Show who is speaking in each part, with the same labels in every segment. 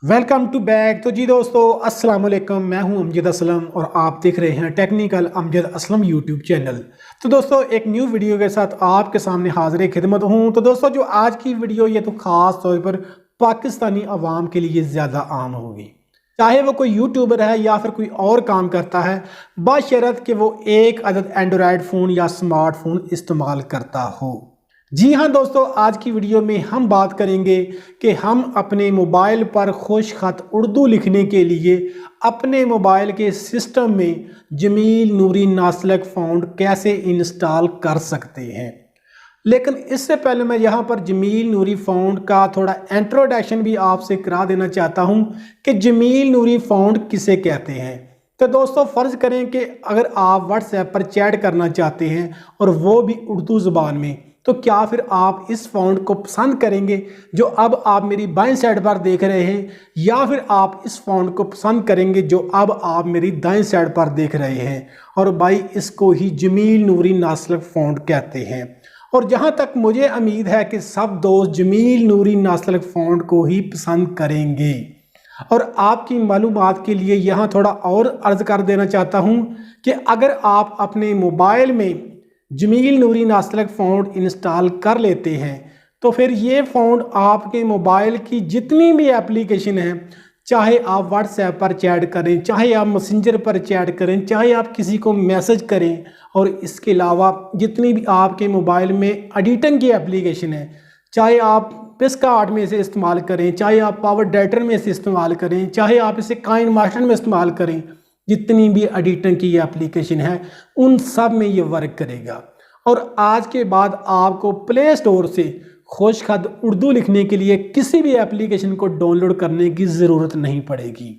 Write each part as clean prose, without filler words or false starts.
Speaker 1: Welcome to back. तो जी दोस्तों, अस्सलाम वालेकुम। मैं हूं अमजद असलम और आप देख रहे हैं technical Amjad Aslam YouTube channel. तो दोस्तों, एक न्यू वीडियो के साथ आपके सामने हाजिर खिदमत हूं। तो दोस्तों, जो आज की वीडियो ये तो ख़ास तौर पर पाकिस्तानी अवाम के लिए ज़्यादा आम होगी, चाहे वो कोई यूट्यूबर है या फिर कोई और काम करता है, बशर्त कि वो एक अदद एंड्रॉयड फ़ोन या स्मार्टफोन इस्तेमाल करता हो। जी हाँ दोस्तों, आज की वीडियो में हम बात करेंगे कि हम अपने मोबाइल पर खुश खत उर्दू लिखने के लिए अपने मोबाइल के सिस्टम में जमील नूरी नासलक फ़ॉन्ट कैसे इंस्टॉल कर सकते हैं। लेकिन इससे पहले मैं यहाँ पर जमील नूरी फ़ॉन्ट का थोड़ा इंट्रोडक्शन भी आपसे करा देना चाहता हूँ कि जमील नूरी फ़ॉन्ट किसे कहते हैं। तो दोस्तों, फ़र्ज़ करें कि अगर आप व्हाट्सएप पर चैट करना चाहते हैं और वो भी उर्दू ज़ुबान में, तो क्या फिर आप इस फ़ॉन्ट को पसंद करेंगे जो अब आप मेरी बाएं साइड पर देख रहे हैं, या फिर आप इस फ़ॉन्ट को पसंद करेंगे जो अब आप मेरी दाएं साइड पर देख रहे हैं। और भाई, इसको ही जमील नूरी नासलक फ़ॉन्ट कहते हैं। और जहां तक मुझे उम्मीद है कि सब दोस्त जमील नूरी नासलक फ़ॉन्ट को ही पसंद करेंगे। और आपकी मालूमात के लिए यहाँ थोड़ा और अर्ज़ कर देना चाहता हूँ कि अगर आप अपने मोबाइल में जमील नूरी नासलक फ़ॉन्ट इंस्टॉल कर लेते हैं, तो फिर ये फ़ॉन्ट आपके मोबाइल की जितनी भी एप्लीकेशन हैं, चाहे आप व्हाट्सएप पर चैट करें, चाहे आप मैसेंजर पर चैट करें, चाहे आप किसी को मैसेज करें, और इसके अलावा जितनी भी आपके मोबाइल में एडिटिंग की एप्लीकेशन है, चाहे आप पिस्का आर्ट में इसे इस्तेमाल करें, चाहे आप पावर डायरेक्टर में इसे इस्तेमाल करें, चाहे आप इसे काइन मास्टर में इस्तेमाल करें, जितनी भी एडिटिंग की एप्लीकेशन है उन सब में ये वर्क करेगा। और आज के बाद आपको प्ले स्टोर से खुश खत उर्दू लिखने के लिए किसी भी एप्लीकेशन को डाउनलोड करने की ज़रूरत नहीं पड़ेगी।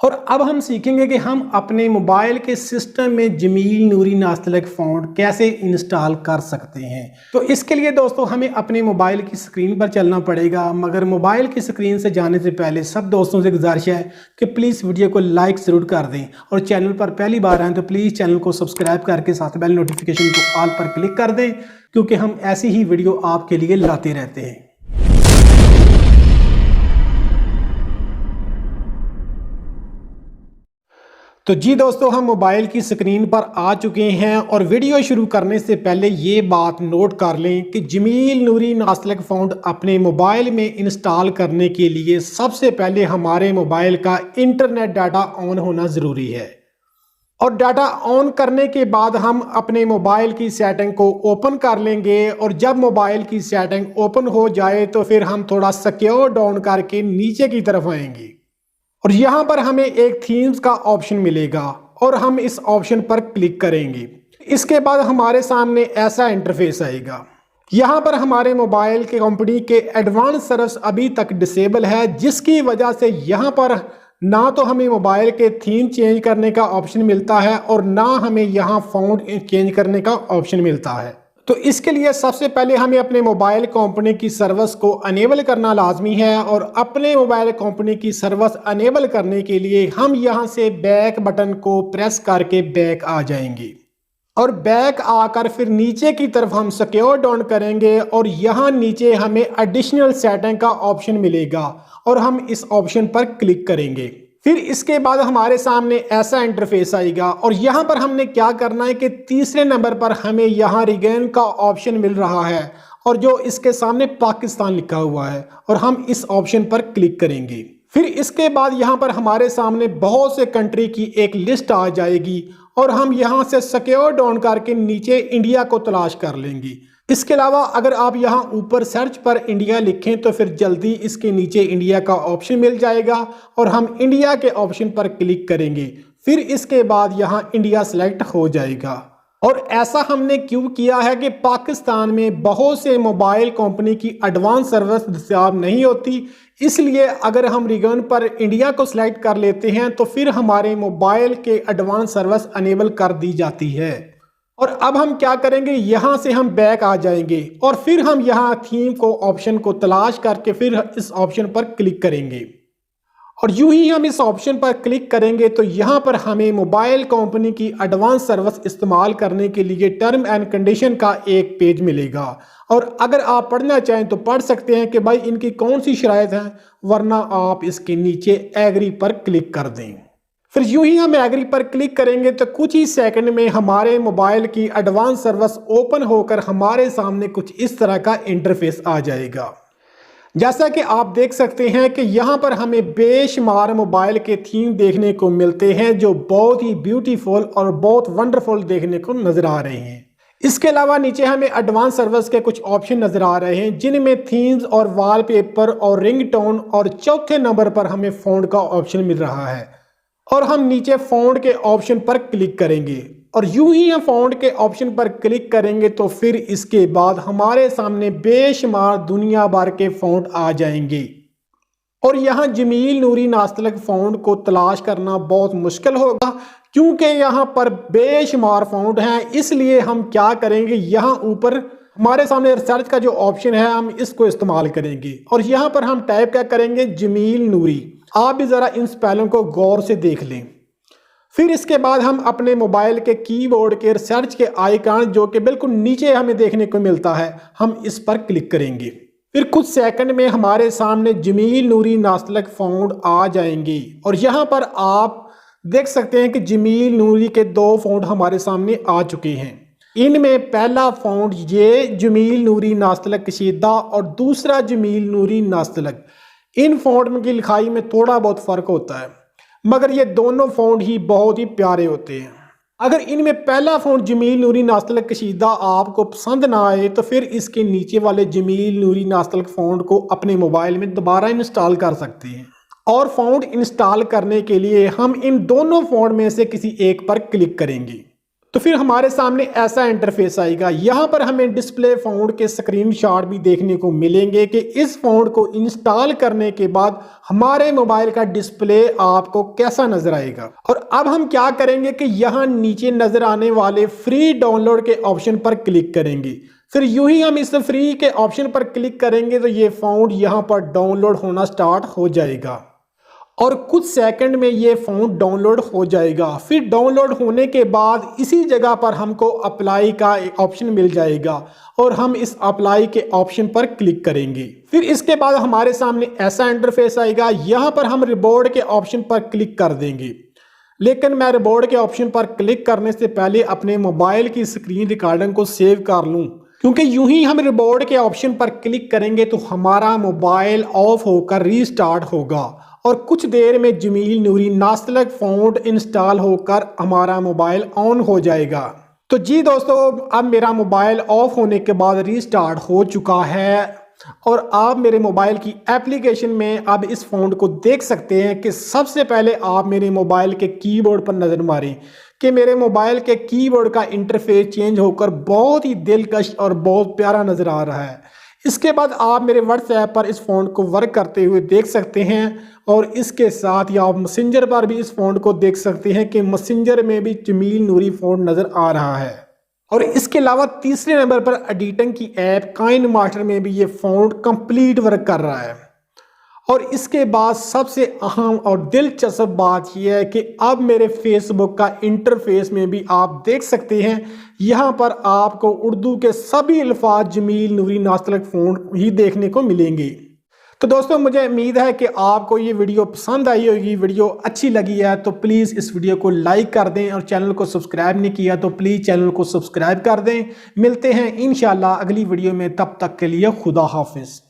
Speaker 1: और अब हम सीखेंगे कि हम अपने मोबाइल के सिस्टम में जमील नूरी नासलक फ़ॉन्ट कैसे इंस्टॉल कर सकते हैं। तो इसके लिए दोस्तों, हमें अपने मोबाइल की स्क्रीन पर चलना पड़ेगा। मगर मोबाइल की स्क्रीन से जाने से पहले सब दोस्तों से गुजारिश है कि प्लीज़ वीडियो को लाइक ज़रूर कर दें, और चैनल पर पहली बार आएँ तो प्लीज़ चैनल को सब्सक्राइब करके साथ बेल नोटिफिकेशन को ऑल पर क्लिक कर दें, क्योंकि हम ऐसी ही वीडियो आपके लिए लाते रहते हैं। तो जी दोस्तों, हम मोबाइल की स्क्रीन पर आ चुके हैं, और वीडियो शुरू करने से पहले ये बात नोट कर लें कि जमील नूरी नासलक फ़ॉन्ट अपने मोबाइल में इंस्टॉल करने के लिए सबसे पहले हमारे मोबाइल का इंटरनेट डाटा ऑन होना ज़रूरी है। और डाटा ऑन करने के बाद हम अपने मोबाइल की सेटिंग को ओपन कर लेंगे, और जब मोबाइल की सेटिंग ओपन हो जाए तो फिर हम थोड़ा सिक्योर डाउन करके नीचे की तरफ आएंगे, और यहाँ पर हमें एक थीम्स का ऑप्शन मिलेगा, और हम इस ऑप्शन पर क्लिक करेंगे। इसके बाद हमारे सामने ऐसा इंटरफेस आएगा। यहाँ पर हमारे मोबाइल के कंपनी के एडवांस सर्विस अभी तक डिसेबल है, जिसकी वजह से यहाँ पर ना तो हमें मोबाइल के थीम चेंज करने का ऑप्शन मिलता है, और ना हमें यहाँ फ़ॉन्ट चेंज करने का ऑप्शन मिलता है। तो इसके लिए सबसे पहले हमें अपने मोबाइल कंपनी की सर्विस को अनेबल करना लाजमी है, और अपने मोबाइल कंपनी की सर्विस अनेबल करने के लिए हम यहां से बैक बटन को प्रेस करके बैक आ जाएंगे, और बैक आकर फिर नीचे की तरफ हम सिक्योर डाउन करेंगे, और यहाँ नीचे हमें एडिशनल सेटिंग का ऑप्शन मिलेगा, और हम इस ऑप्शन पर क्लिक करेंगे। फिर इसके बाद हमारे सामने ऐसा इंटरफेस आएगा, और यहाँ पर हमने क्या करना है कि तीसरे नंबर पर हमें यहाँ रिगेन का ऑप्शन मिल रहा है, और जो इसके सामने पाकिस्तान लिखा हुआ है, और हम इस ऑप्शन पर क्लिक करेंगे। फिर इसके बाद यहाँ पर हमारे सामने बहुत से कंट्री की एक लिस्ट आ जाएगी, और हम यहाँ से सिक्योर डाउन करके नीचे इंडिया को तलाश कर लेंगे। इसके अलावा अगर आप यहाँ ऊपर सर्च पर इंडिया लिखें तो फिर जल्दी इसके नीचे इंडिया का ऑप्शन मिल जाएगा, और हम इंडिया के ऑप्शन पर क्लिक करेंगे। फिर इसके बाद यहाँ इंडिया सेलेक्ट हो जाएगा। और ऐसा हमने क्यों किया है कि पाकिस्तान में बहुत से मोबाइल कंपनी की एडवांस सर्विस दस्तियाब नहीं होती, इसलिए अगर हम रीजन पर इंडिया को सिलेक्ट कर लेते हैं तो फिर हमारे मोबाइल के एडवांस सर्विस अनेबल कर दी जाती है। और अब हम क्या करेंगे, यहाँ से हम बैक आ जाएंगे, और फिर हम यहाँ थीम को ऑप्शन को तलाश करके फिर इस ऑप्शन पर क्लिक करेंगे। और यूं ही हम इस ऑप्शन पर क्लिक करेंगे तो यहाँ पर हमें मोबाइल कंपनी की एडवांस सर्विस इस्तेमाल करने के लिए टर्म एंड कंडीशन का एक पेज मिलेगा। और अगर आप पढ़ना चाहें तो पढ़ सकते हैं कि भाई इनकी कौन सी शराइत है, वरना आप इसके नीचे एग्री पर क्लिक कर दें। फिर यूं ही हम एग्री पर क्लिक करेंगे तो कुछ ही सेकंड में हमारे मोबाइल की एडवांस सर्विस ओपन होकर हमारे सामने कुछ इस तरह का इंटरफेस आ जाएगा। जैसा कि आप देख सकते हैं कि यहाँ पर हमें बेशुमार मोबाइल के थीम देखने को मिलते हैं जो बहुत ही ब्यूटीफुल और बहुत वंडरफुल देखने को नजर आ रहे हैं। इसके अलावा नीचे हमें एडवांस सर्विस के कुछ ऑप्शन नजर आ रहे हैं जिनमें थीम्स और वॉलपेपर और रिंगटोन और चौथे नंबर पर हमें फ़ॉन्ट का ऑप्शन मिल रहा है। और हम नीचे फ़ॉन्ट के ऑप्शन पर क्लिक करेंगे और यूं ही हम फ़ॉन्ट के ऑप्शन पर क्लिक करेंगे तो फिर इसके बाद हमारे सामने बेशुमार दुनिया भर के फ़ॉन्ट आ जाएंगे। और यहाँ जमील नूरी नास्तलक फ़ॉन्ट को तलाश करना बहुत मुश्किल होगा क्योंकि यहाँ पर बेशुमार फ़ॉन्ट हैं। इसलिए हम क्या करेंगे, यहाँ ऊपर हमारे सामने रिसर्च का जो ऑप्शन है हम इसको इस्तेमाल करेंगे और यहाँ पर हम टाइप क्या करेंगे, जमील नूरी। आप भी ज़रा इन स्पेलिंग को गौर से देख लें। फिर इसके बाद हम अपने मोबाइल के कीबोर्ड के रिसर्च के आइकन जो कि बिल्कुल नीचे हमें देखने को मिलता है, हम इस पर क्लिक करेंगे। फिर कुछ सेकंड में हमारे सामने जमील नूरी नास्तलक फ़ॉन्ट आ जाएंगे और यहाँ पर आप देख सकते हैं कि जमील नूरी के 2 फ़ॉन्ट हमारे सामने आ चुके हैं। इनमें पहला फ़ॉन्ट ये जमील नूरी नास्तलक कशीदा और दूसरा जमील नूरी नास्तलक। इन फ़ॉन्ट की लिखाई में थोड़ा बहुत फ़र्क होता है मगर ये दोनों फ़ॉन्ट ही बहुत ही प्यारे होते हैं। अगर इनमें पहला फ़ॉन्ट जमील नूरी नास्तलक कशीदा आपको पसंद ना आए तो फिर इसके नीचे वाले जमील नूरी नास्तलक फ़ॉन्ट को अपने मोबाइल में दोबारा इंस्टॉल कर सकते हैं। और फ़ॉन्ट इंस्टॉल करने के लिए हम इन दोनों फ़ॉन्ट में से किसी एक पर क्लिक करेंगे तो फिर हमारे सामने ऐसा इंटरफेस आएगा। यहाँ पर हमें डिस्प्ले फ़ॉन्ट के स्क्रीनशॉट भी देखने को मिलेंगे कि इस फ़ॉन्ट को इंस्टॉल करने के बाद हमारे मोबाइल का डिस्प्ले आपको कैसा नजर आएगा। और अब हम क्या करेंगे कि यहाँ नीचे नजर आने वाले फ्री डाउनलोड के ऑप्शन पर क्लिक करेंगे। फिर यूं ही हम इस फ्री के ऑप्शन पर क्लिक करेंगे तो ये फ़ॉन्ट यहाँ पर डाउनलोड होना स्टार्ट हो जाएगा और कुछ सेकंड में ये फ़ॉन्ट डाउनलोड हो जाएगा। फिर डाउनलोड होने के बाद इसी जगह पर हमको अप्लाई का एक ऑप्शन मिल जाएगा और हम इस अप्लाई के ऑप्शन पर क्लिक करेंगे। फिर इसके बाद हमारे सामने ऐसा इंटरफेस आएगा। यहाँ पर हम रिबोर्ड के ऑप्शन पर क्लिक कर देंगे, लेकिन मैं रिबोर्ड के ऑप्शन पर क्लिक करने से पहले अपने मोबाइल की स्क्रीन रिकॉर्डिंग को सेव कर लूँ क्योंकि यूं ही हम रिबोर्ड के ऑप्शन पर क्लिक करेंगे तो हमारा मोबाइल ऑफ होकर रीस्टार्ट होगा और कुछ देर में जमील नूरी नास्तलक फ़ॉन्ट इंस्टॉल होकर हमारा मोबाइल ऑन हो जाएगा। तो जी दोस्तों, अब मेरा मोबाइल ऑफ होने के बाद रीस्टार्ट हो चुका है और आप मेरे मोबाइल की एप्लीकेशन में अब इस फ़ॉन्ट को देख सकते हैं कि सबसे पहले आप मेरे मोबाइल के कीबोर्ड पर नज़र मारें कि मेरे मोबाइल के कीबोर्ड का इंटरफेस चेंज होकर बहुत ही दिलकश और बहुत प्यारा नज़र आ रहा है। इसके बाद आप मेरे व्हाट्सएप पर इस फ़ॉन्ट को वर्क करते हुए देख सकते हैं और इसके साथ ही आप मैसेंजर पर भी इस फ़ॉन्ट को देख सकते हैं कि मैसेंजर में भी जमील नूरी फ़ॉन्ट नज़र आ रहा है। और इसके अलावा तीसरे नंबर पर एडिटिंग की ऐप काइन मास्टर में भी ये फ़ॉन्ट कंप्लीट वर्क कर रहा है। और इसके बाद सबसे अहम और दिलचस्प बात यह है कि अब मेरे फेसबुक का इंटरफेस में भी आप देख सकते हैं, यहाँ पर आपको उर्दू के सभी अल्फाज जमील नूरी नास्तलक फ़ॉन्ट ही देखने को मिलेंगे। तो दोस्तों, मुझे उम्मीद है कि आपको ये वीडियो पसंद आई होगी। वीडियो अच्छी लगी है तो प्लीज़ इस वीडियो को लाइक कर दें और चैनल को सब्सक्राइब नहीं किया तो प्लीज़ चैनल को सब्सक्राइब कर दें। मिलते हैं इंशाल्लाह अगली वीडियो में, तब तक के लिए खुदा हाफिज़।